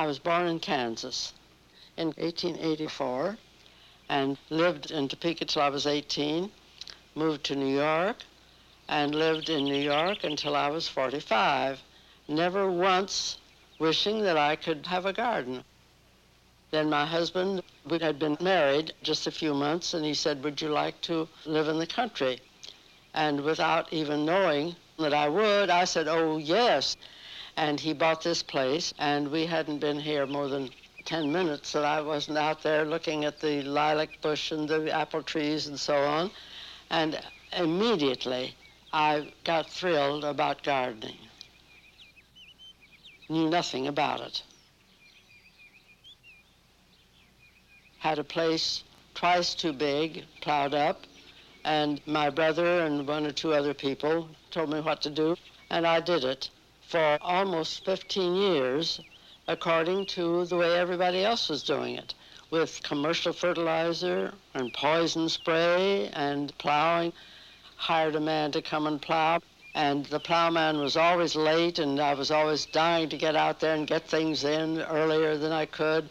I was born in Kansas in 1884 and lived in Topeka till I was 18, moved to New York, and lived in New York until I was 45, never once wishing that I could have a garden. Then my husband, we had been married just a few months, and he said, would you like to live in the country? And without even knowing that I would, I said, oh, yes. And he bought this place, and we hadn't been here more than 10 minutes that I wasn't out there looking at the lilac bush and the apple trees and so on. And immediately I got thrilled about gardening. Knew nothing about it. Had a place twice too big, plowed up, and my brother and one or two other people told me what to do, and I did it for almost 15 years, according to the way everybody else was doing it, with commercial fertilizer and poison spray and plowing. Hired a man to come and plow, and the plowman was always late, and I was always dying to get out there and get things in earlier than I could.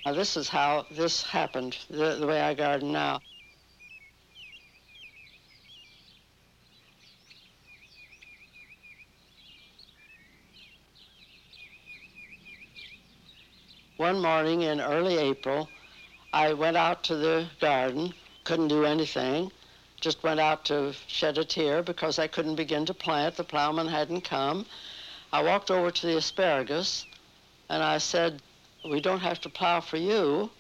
Now, this is how this happened, the way I garden now. One morning in early April, I went out to the garden, couldn't do anything, just went out to shed a tear because I couldn't begin to plant. The plowman hadn't come. I walked over to the asparagus, and I said, we don't have to plow for you.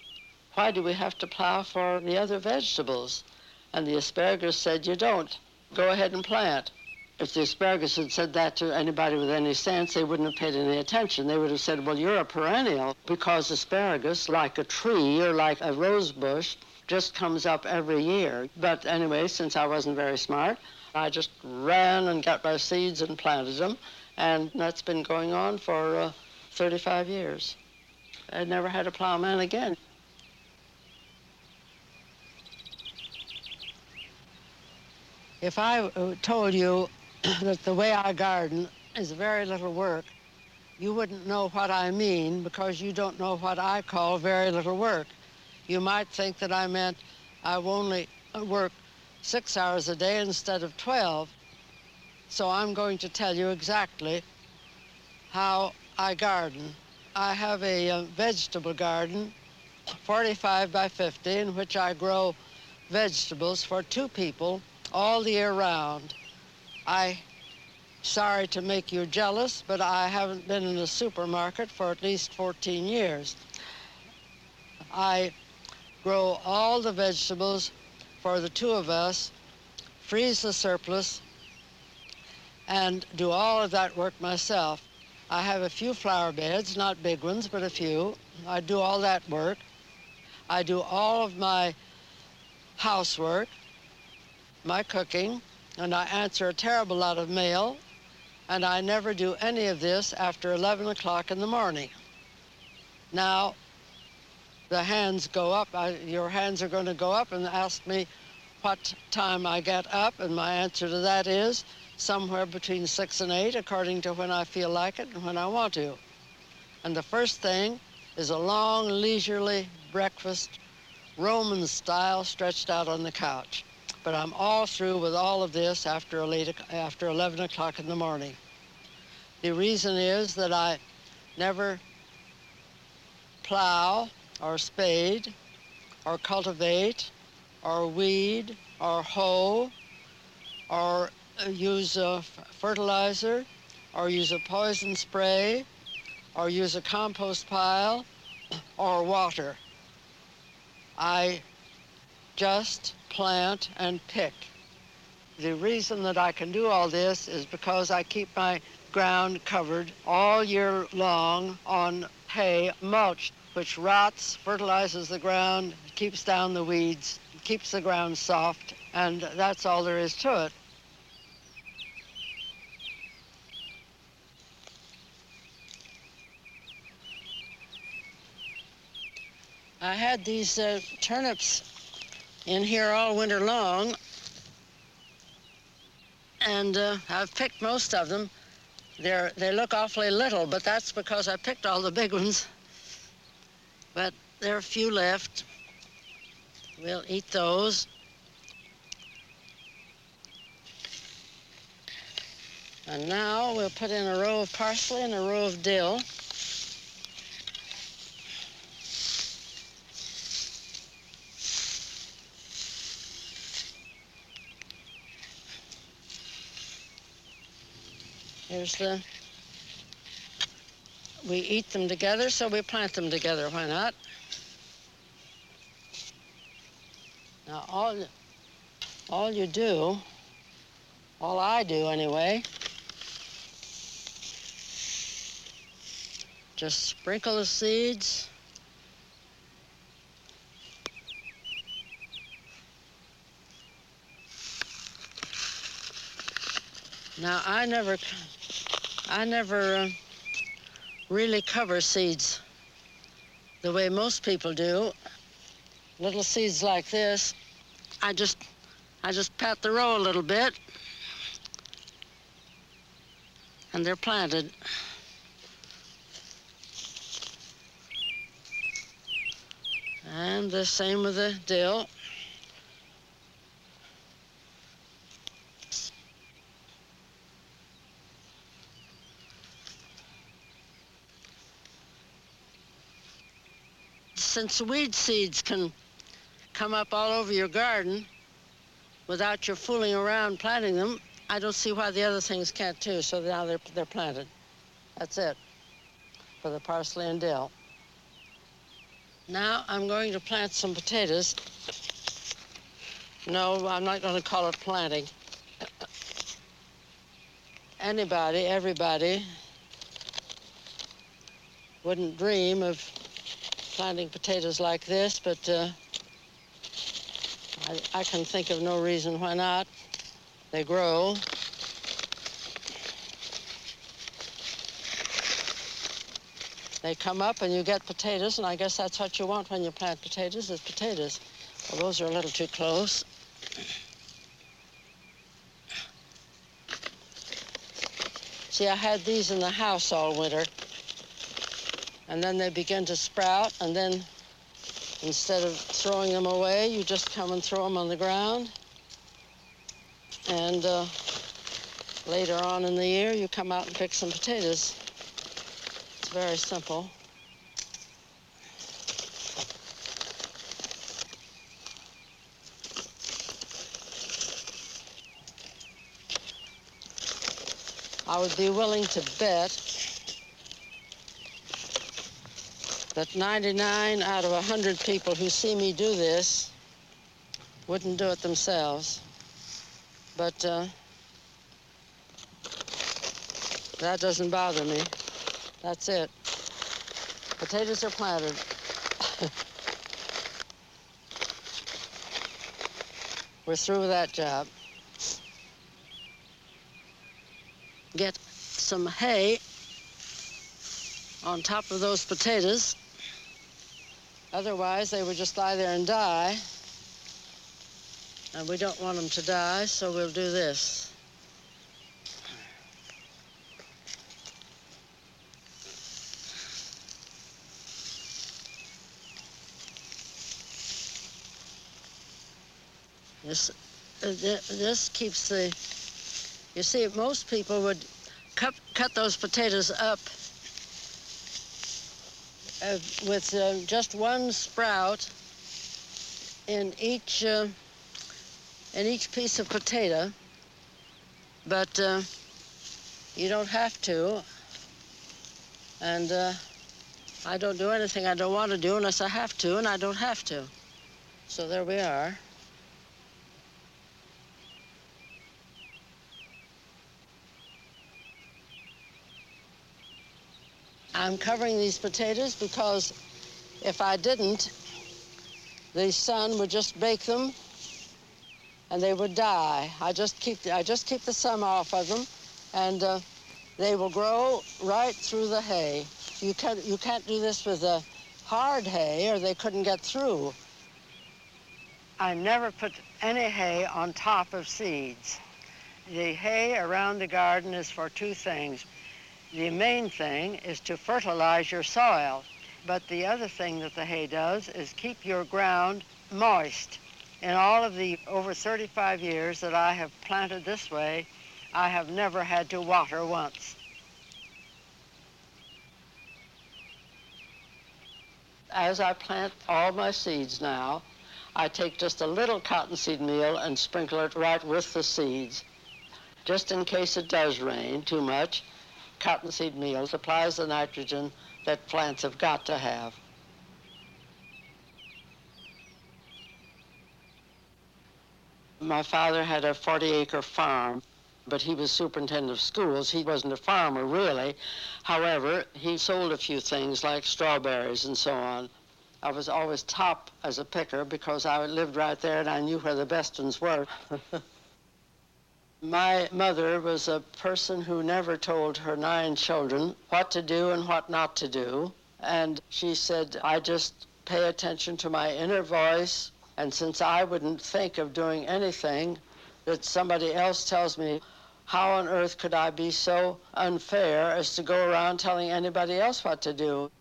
Why do we have to plow for the other vegetables? And the asparagus said, you don't. Go ahead and plant. If the asparagus had said that to anybody with any sense, they wouldn't have paid any attention. They would have said, well, you're a perennial, because asparagus, like a tree or like a rose bush, just comes up every year. But anyway, since I wasn't very smart, I just ran and got my seeds and planted them, and that's been going on for 35 years. I never had a plowman again. If I told you that the way I garden is very little work, you wouldn't know what I mean, because you don't know what I call very little work. You might think that I meant I only work 6 hours a day instead of 12. So I'm going to tell you exactly how I garden. I have a vegetable garden, 45 by 50, in which I grow vegetables for 2 people all the year round. Sorry to make you jealous, but I haven't been in a supermarket for at least 14 years. I grow all the vegetables for the 2 of us, freeze the surplus, and do all of that work myself. I have a few flower beds, not big ones, but a few. I do all that work. I do all of my housework, my cooking, and I answer a terrible lot of mail, and I never do any of this after 11 o'clock in the morning. Now, the hands go up. Your hands are going to go up and ask me what time I get up, and my answer to that is somewhere between 6 and 8, according to when I feel like it and when I want to. And the first thing is a long, leisurely breakfast, Roman style, stretched out on the couch. But I'm all through with all of this after 11 o'clock in the morning. The reason is that I never plow or spade or cultivate or weed or hoe or use a fertilizer or use a poison spray or use a compost pile or water. I just plant and pick. The reason that I can do all this is because I keep my ground covered all year long on hay mulch, which rots, fertilizes the ground, keeps down the weeds, keeps the ground soft, and that's all there is to it. I had these turnips in here all winter long, and I've picked most of them. They look awfully little, but that's because I picked all the big ones. But there are a few left. We'll eat those. And now we'll put in a row of parsley and a row of dill. We eat them together, so we plant them together. Why not? Now, all I do anyway, just sprinkle the seeds. Now, I never really cover seeds the way most people do. Little seeds like this, I just pat the row a little bit, and they're planted. And the same with the dill. Since weed seeds can come up all over your garden without your fooling around planting them, I don't see why the other things can't too. So now they're planted. That's it for the parsley and dill. Now I'm going to plant some potatoes. No, I'm not going to call it planting. Everybody wouldn't dream of planting potatoes like this, but I can think of no reason why not. They grow. They come up and you get potatoes, and I guess that's what you want when you plant potatoes, is potatoes. Well, those are a little too close. See, I had these in the house all winter, and then they begin to sprout, and then instead of throwing them away, you just come and throw them on the ground. And later on in the year, you come out and pick some potatoes. It's very simple. I would be willing to bet that 99 out of 100 people who see me do this wouldn't do it themselves. But that doesn't bother me. That's it. Potatoes are planted. We're through with that job. Get some hay on top of those potatoes. Otherwise, they would just lie there and die. And we don't want them to die, so we'll do this. This keeps the... You see, most people would cut those potatoes up with just one sprout in each piece of potato, but you don't have to. And I don't do anything I don't want to do unless I have to, and I don't have to. So there we are. I'm covering these potatoes because if I didn't, the sun would just bake them and they would die. I just keep the sun off of them, and they will grow right through the hay. You can't do this with a hard hay, or they couldn't get through. I never put any hay on top of seeds. The hay around the garden is for two things. The main thing is to fertilize your soil. But the other thing that the hay does is keep your ground moist. In all of the over 35 years that I have planted this way, I have never had to water once. As I plant all my seeds now, I take just a little cottonseed meal and sprinkle it right with the seeds. Just in case it does rain too much, cottonseed meal supplies the nitrogen that plants have got to have. My father had a 40-acre farm, but he was superintendent of schools. He wasn't a farmer, really. However, he sold a few things like strawberries and so on. I was always top as a picker because I lived right there and I knew where the best ones were. My mother was a person who never told her 9 children what to do and what not to do. And she said, I just pay attention to my inner voice. And since I wouldn't think of doing anything that somebody else tells me, how on earth could I be so unfair as to go around telling anybody else what to do?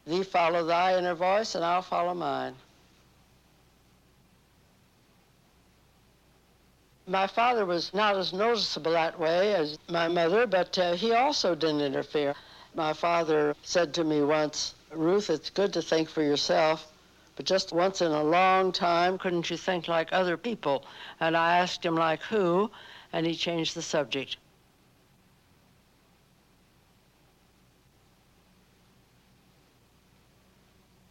Thee follow thy inner voice and I'll follow mine. My father was not as noticeable that way as my mother, but he also didn't interfere. My father said to me once, Ruth, it's good to think for yourself, but just once in a long time, couldn't you think like other people? And I asked him like who, and he changed the subject.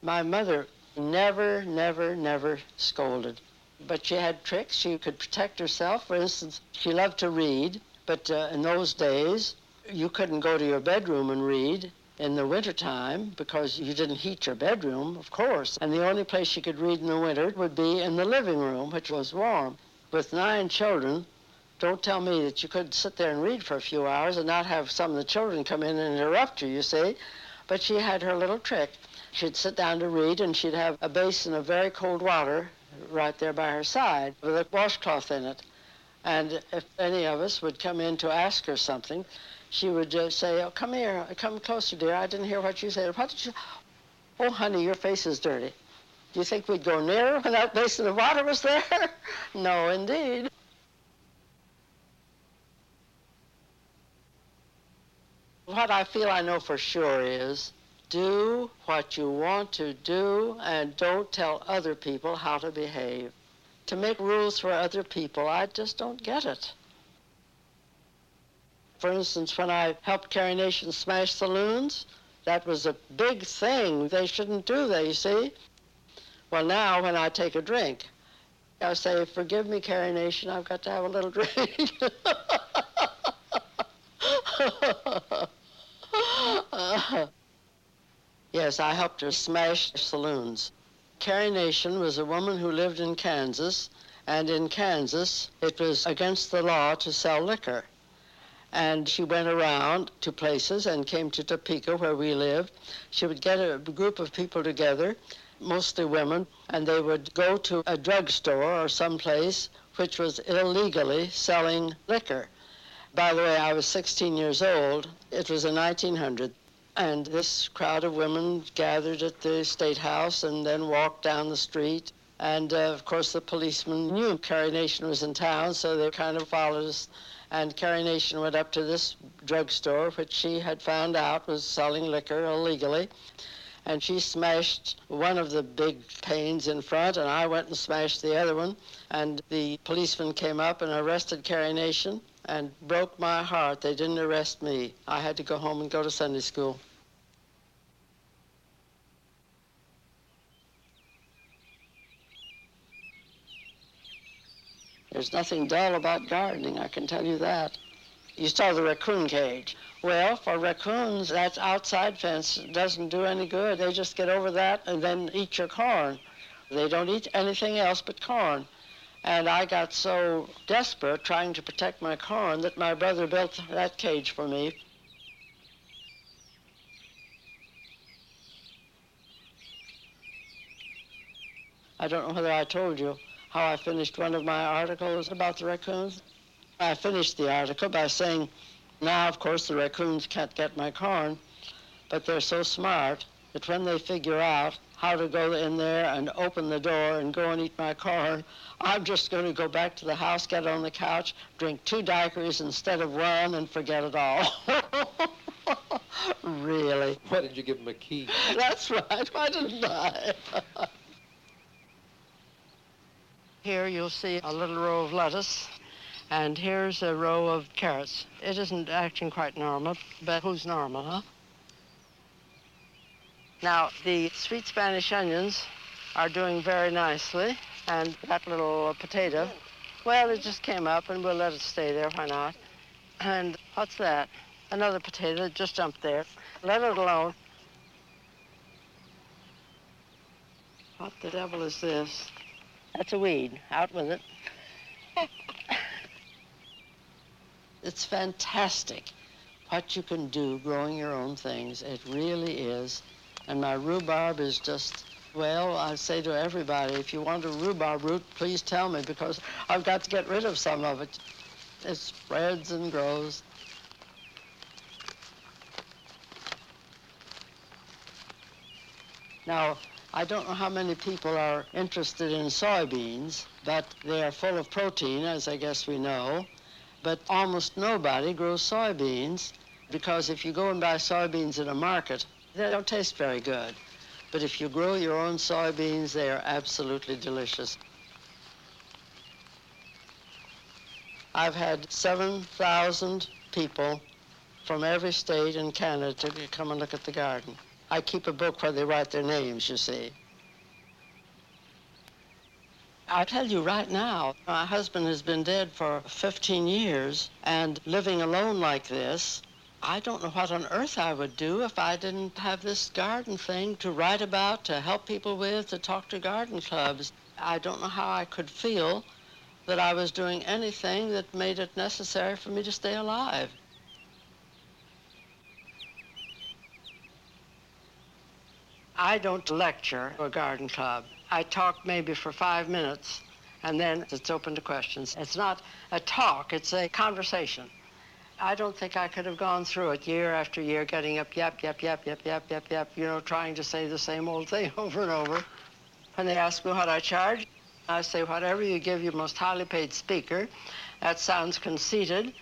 My mother never scolded. But she had tricks. She could protect herself. For instance, she loved to read, but in those days, you couldn't go to your bedroom and read in the wintertime because you didn't heat your bedroom, of course. And the only place she could read in the winter would be in the living room, which was warm. With 9 children, don't tell me that you could sit there and read for a few hours and not have some of the children come in and interrupt you, you see. But she had her little trick. She'd sit down to read, and she'd have a basin of very cold water right there by her side with a washcloth in it. And if any of us would come in to ask her something, she would say, oh, come here, come closer, dear. I didn't hear what you said. What did you... Oh, honey, your face is dirty. Do you think we'd go nearer when that basin of water was there? No, indeed. What I feel I know for sure is do what you want to do and don't tell other people how to behave. To make rules for other people, I just don't get it. For instance, when I helped Carrie Nation smash saloons, that was a big thing. They shouldn't do that, you see. Well, now when I take a drink, I say, forgive me, Carrie Nation, I've got to have a little drink. Yes, I helped her smash saloons. Carrie Nation was a woman who lived in Kansas, and in Kansas, it was against the law to sell liquor. And she went around to places and came to Topeka, where we lived. She would get a group of people together, mostly women, and they would go to a drugstore or someplace which was illegally selling liquor. By the way, I was 16 years old. It was in 1900. And this crowd of women gathered at the State House and then walked down the street. And, of course, the policeman knew Carrie Nation was in town, so they kind of followed us. And Carrie Nation went up to this drugstore, which she had found out was selling liquor illegally. And she smashed one of the big panes in front, and I went and smashed the other one. And the policeman came up and arrested Carrie Nation and broke my heart. They didn't arrest me. I had to go home and go to Sunday school. There's nothing dull about gardening, I can tell you that. You saw the raccoon cage. Well, for raccoons, that outside fence doesn't do any good. They just get over that and then eat your corn. They don't eat anything else but corn. And I got so desperate trying to protect my corn that my brother built that cage for me. I don't know whether I told you how I finished one of my articles about the raccoons. I finished the article by saying, Now, of course, the raccoons can't get my corn, but they're so smart that when they figure out how to go in there and open the door and go and eat my corn, I'm just going to go back to the house, get on the couch, drink 2 daiquiris instead of 1, and forget it all. Really. Why did you give him a key? That's right. Why didn't I? Here you'll see a little row of lettuce, and here's a row of carrots. It isn't acting quite normal, but who's normal, huh? Now, the sweet Spanish onions are doing very nicely, and that little potato, well, it just came up, and we'll let it stay there, why not? And what's that? Another potato that just jumped there. Let it alone. What the devil is this? That's a weed. Out with it. It's fantastic what you can do growing your own things. It really is. And my rhubarb is just, well, I say to everybody, if you want a rhubarb root, please tell me, because I've got to get rid of some of it. It spreads and grows. Now, I don't know how many people are interested in soybeans, but they are full of protein, as I guess we know. But almost nobody grows soybeans, because if you go and buy soybeans in a market, they don't taste very good. But if you grow your own soybeans, they are absolutely delicious. I've had 7,000 people from every state in Canada to come and look at the garden. I keep a book where they write their names, you see. I'll tell you right now, my husband has been dead for 15 years, and living alone like this, I don't know what on earth I would do if I didn't have this garden thing to write about, to help people with, to talk to garden clubs. I don't know how I could feel that I was doing anything that made it necessary for me to stay alive. I don't lecture a garden club. I talk maybe for 5 minutes, and then it's open to questions. It's not a talk, it's a conversation. I don't think I could have gone through it year after year, getting up, yap, yap, yap, yap, yap, yap, yap, you know, trying to say the same old thing over and over. When they ask me what I charge, I say, whatever you give your most highly paid speaker. That sounds conceited,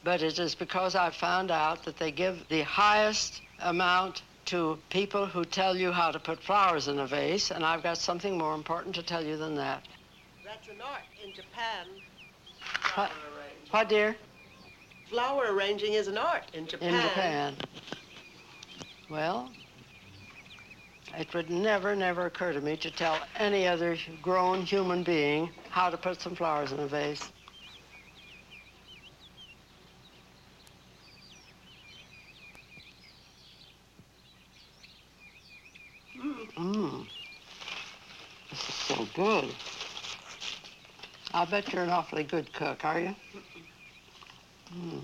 but it is because I've found out that they give the highest amount to people who tell you how to put flowers in a vase, and I've got something more important to tell you than that. That's an art in Japan. What, dear? Flower arranging is an art in Japan. In Japan. Well, it would never, never occur to me to tell any other grown human being how to put some flowers in a vase. This is so good. I'll bet you're an awfully good cook, are you?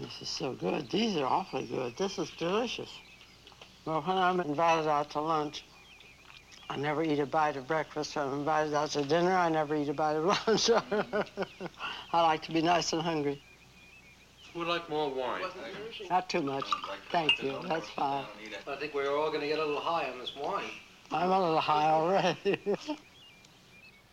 This is so good. These are awfully good. This is delicious. Well, when I'm invited out to lunch, I never eat a bite of breakfast. When I'm invited out to dinner, I never eat a bite of lunch. I like to be nice and hungry. Would like more wine. Not too much. Thank you. That's fine. I think we're all going to get a little high on this wine. I'm a little high already.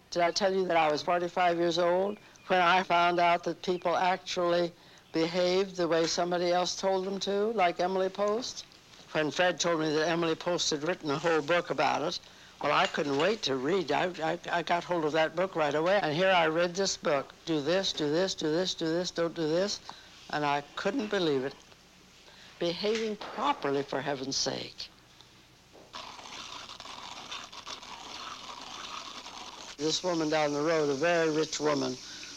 Did I tell you that I was 45 years old when I found out that people actually behaved the way somebody else told them to, like Emily Post? When Fred told me that Emily Post had written a whole book about it, well, I couldn't wait to read. I got hold of that book right away, and here I read this book. Do this, do this, do this, do this, don't do this, and I couldn't believe it. Behaving properly, for heaven's sake. This woman down the road, a very rich woman,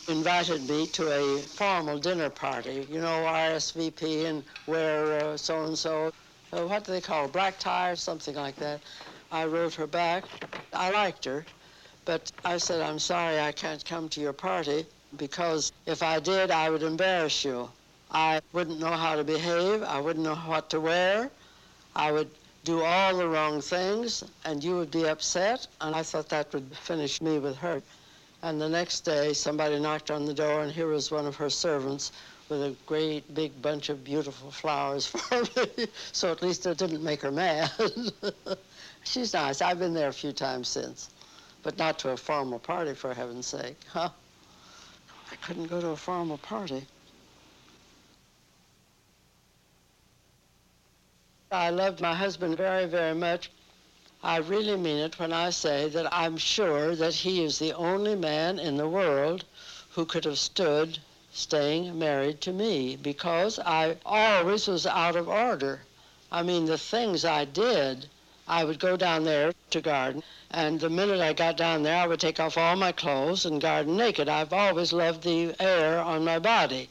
invited me to a formal dinner party, you know, RSVP and wear so-and-so. What do they call it? Black tie or something like that. I wrote her back. I liked her, but I said, I'm sorry I can't come to your party because if I did, I would embarrass you. I wouldn't know how to behave. I wouldn't know what to wear. I would do all the wrong things, and you would be upset, and I thought that would finish me with her. And the next day, somebody knocked on the door, and here was one of her servants with a great big bunch of beautiful flowers for me. So at least it didn't make her mad. She's nice. I've been there a few times since, but not to a formal party, for heaven's sake. Huh? I couldn't go to a formal party. I loved my husband very, very much. I really mean it when I say that I'm sure that he is the only man in the world who could have stood staying married to me, because I always was out of order. I mean, the things I did, I would go down there to garden, and the minute I got down there, I would take off all my clothes and garden naked. I've always loved the air on my body.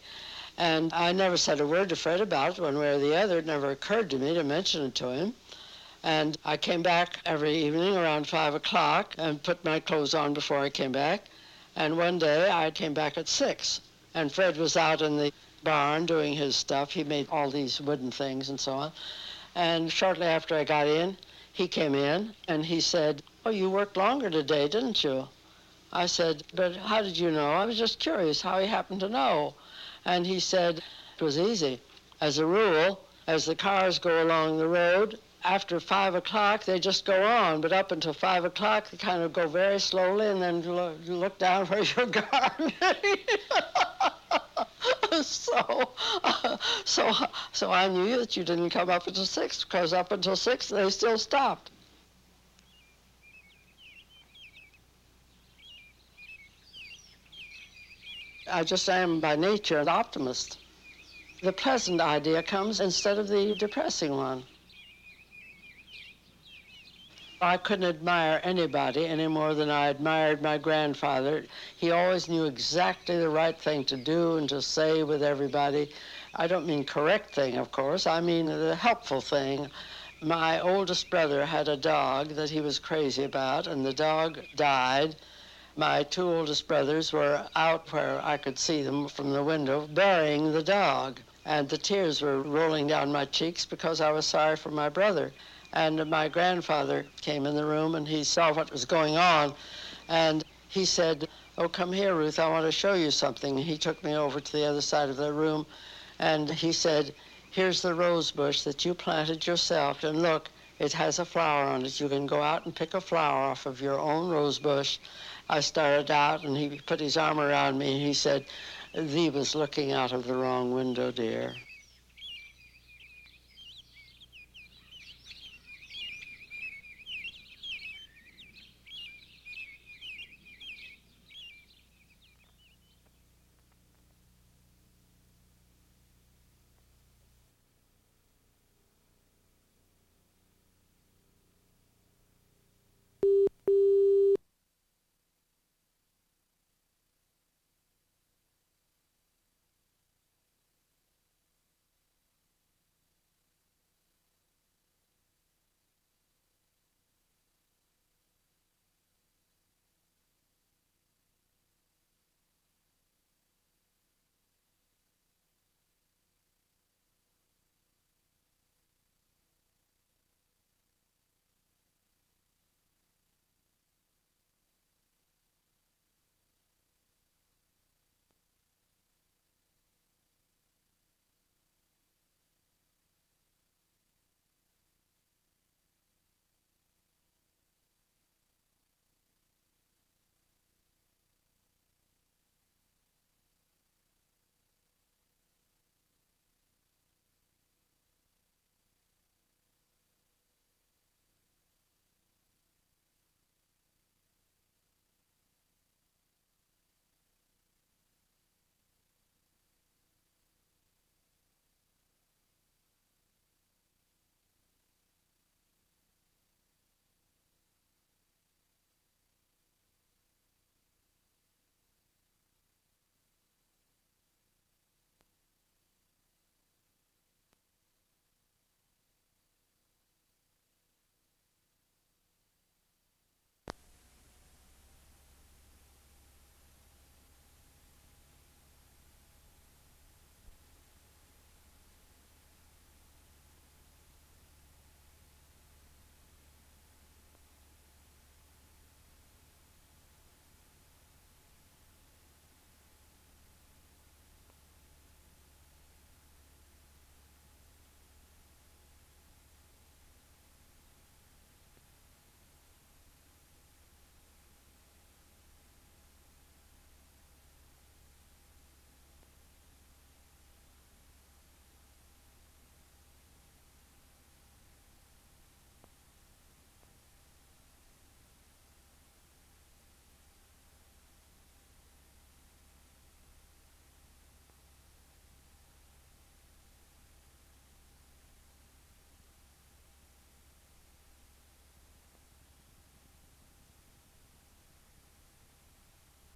And I never said a word to Fred about it one way or the other. It never occurred to me to mention it to him. And I came back every evening around 5 o'clock and put my clothes on before I came back. And one day I came back at 6. And Fred was out in the barn doing his stuff. He made all these wooden things and so on. And shortly after I got in, he came in and he said, "Oh, you worked longer today, didn't you?" I said, "But how did you know?" I was just curious how he happened to know. And he said, "It was easy. As a rule, as the cars go along the road, after 5 o'clock, they just go on, but up until 5 o'clock, they kind of go very slowly and then look down where you're gardening." So I knew that you didn't come up until 6, because up until 6, they still stopped. I just am by nature an optimist. The pleasant idea comes instead of the depressing one. I couldn't admire anybody any more than I admired my grandfather. He always knew exactly the right thing to do and to say with everybody. I don't mean correct thing, of course. I mean the helpful thing. My oldest brother had a dog that he was crazy about, and the dog died. My 2 oldest brothers were out where I could see them from the window burying the dog, and the tears were rolling down my cheeks because I was sorry for my brother. And my grandfather came in the room and he saw what was going on, and he said, "Oh, come here, Ruth, I want to show you something." He took me over to the other side of the room and he said, "Here's the rose bush that you planted yourself, and look, it has a flower on it. You can go out and pick a flower off of your own rose bush." I started out and he put his arm around me and he said, "Thee was looking out of the wrong window, dear."